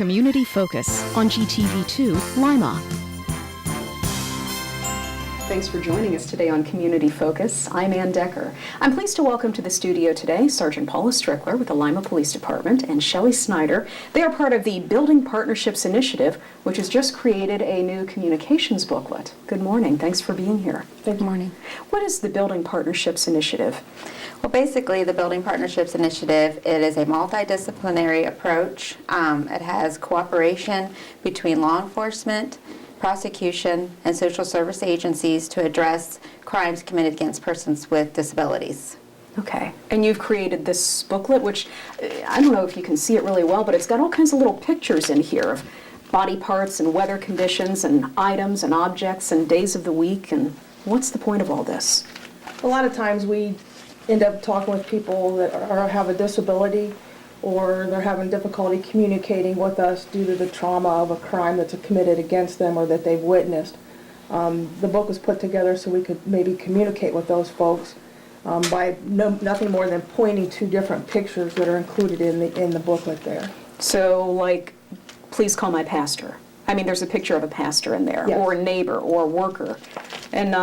Community Focus on GTV2 Lima. Thanks for joining us today on Community Focus. I'm Ann Decker. I'm pleased to welcome to the studio today Sergeant Paula Strickler with the Lima Police Department and Shelley Snyder. They are part of the Building Partnerships Initiative, which has just created a new communications booklet. Good morning. Thanks for being here. Good morning. What is the Building Partnerships Initiative? Well, basically, the Building Partnerships Initiative, it is a multidisciplinary approach. It has cooperation between law enforcement, prosecution, and social service agencies to address crimes committed against persons with disabilities. Okay, and you've created this booklet, which I don't know if you can see it really well, but it's got all kinds of little pictures in here of body parts and weather conditions and items and objects and days of the week. And what's the point of all this? A lot of times we end up talking with people that have a disability, or they're having difficulty communicating with us due to the trauma of a crime that's committed against them or that they've witnessed. The book was put together so we could maybe communicate with those folks by nothing more than pointing to different pictures that are included in the booklet there. So, like, please call my pastor. I mean, there's a picture of a pastor in there, yes, or a neighbor, or a worker. And,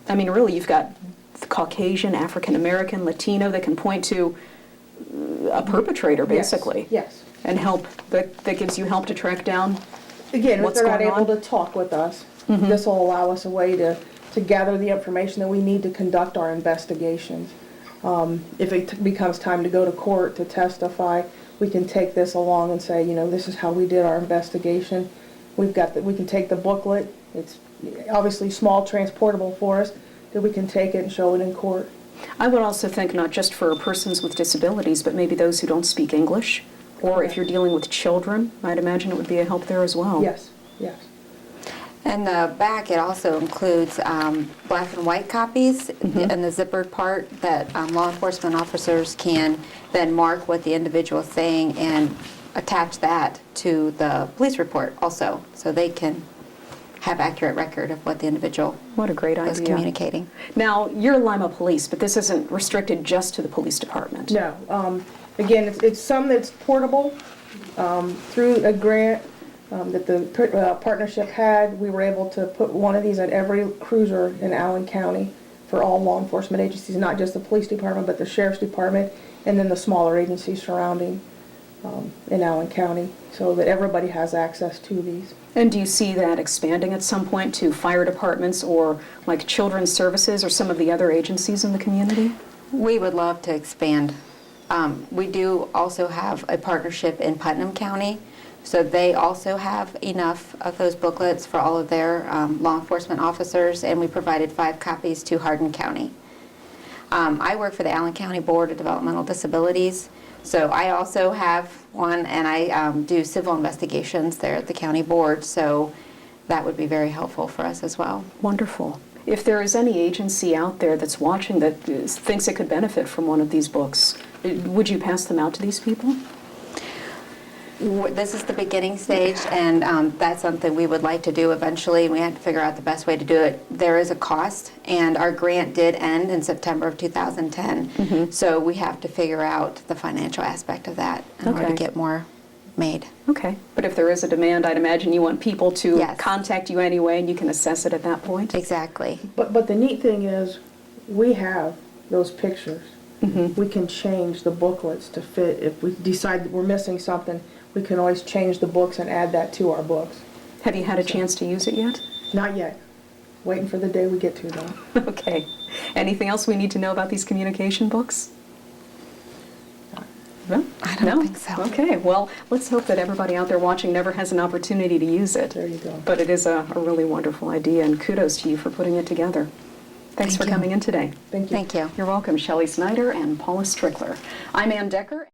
I mean, really, you've got Caucasian, African American, Latino that can point to a perpetrator, basically. Yes. And help, that gives you help to track down Again, what's if they're not going able on? to talk with us, this will allow us a way to gather the information that we need to conduct our investigations. If it becomes time to go to court to testify, we can take this along and say, you know, this is how we did our investigation. We can take the booklet. It's obviously small, transportable for us, that we can take it and show it in court. I would also think not just for persons with disabilities, but maybe those who don't speak English, or if you're dealing with children, I'd imagine it would be a help there as well. Yes, yes. And the back, it also includes black and white copies and the zippered part that law enforcement officers can then mark what the individual is saying and attach that to the police report also, so they can have accurate record of what the individual What a great was idea. communicating. Now, you're Lima Police, but this isn't restricted just to the police department. No. Again, it's some that's portable. Through a grant that the partnership had, we were able to put one of these at every cruiser in Allen County for all law enforcement agencies, not just the police department, but the sheriff's department, and then the smaller agencies surrounding in Allen County, so that everybody has access to these. And do you see that expanding at some point to fire departments or like children's services or some of the other agencies in the community? We would love to expand. We do also have a partnership in Putnam County, so they also have enough of those booklets for all of their law enforcement officers, and we provided 5 copies to Hardin County. I work for the Allen County Board of Developmental Disabilities, so I also have one, and I do civil investigations there at the county board, so that would be very helpful for us as well. Wonderful. If there is any agency out there that's watching that thinks it could benefit from one of these books, would you pass them out to these people? This is the beginning stage, and that's something we would like to do eventually. We had to figure out the best way to do it. There is a cost, and our grant did end in September of 2010, so we have to figure out the financial aspect of that in order to get more made. Okay, but if there is a demand, I'd imagine you want people to Yes. contact you anyway, and you can assess it at that point? Exactly. But the neat thing is, we have those pictures. We can change the booklets to fit. If we decide that we're missing something, we can always change the books and add that to our books. Have you had a chance to use it yet? Not yet. Waiting for the day we get to them. Okay. Anything else we need to know about these communication books? No? I don't think so. Okay, well, let's hope that everybody out there watching never has an opportunity to use it. There you go. But it is a really wonderful idea, and kudos to you for putting it together. Thanks for coming in today. Thank you. Thank you. You're welcome, Shelley Snyder and Paula Strickler. I'm Ann Decker.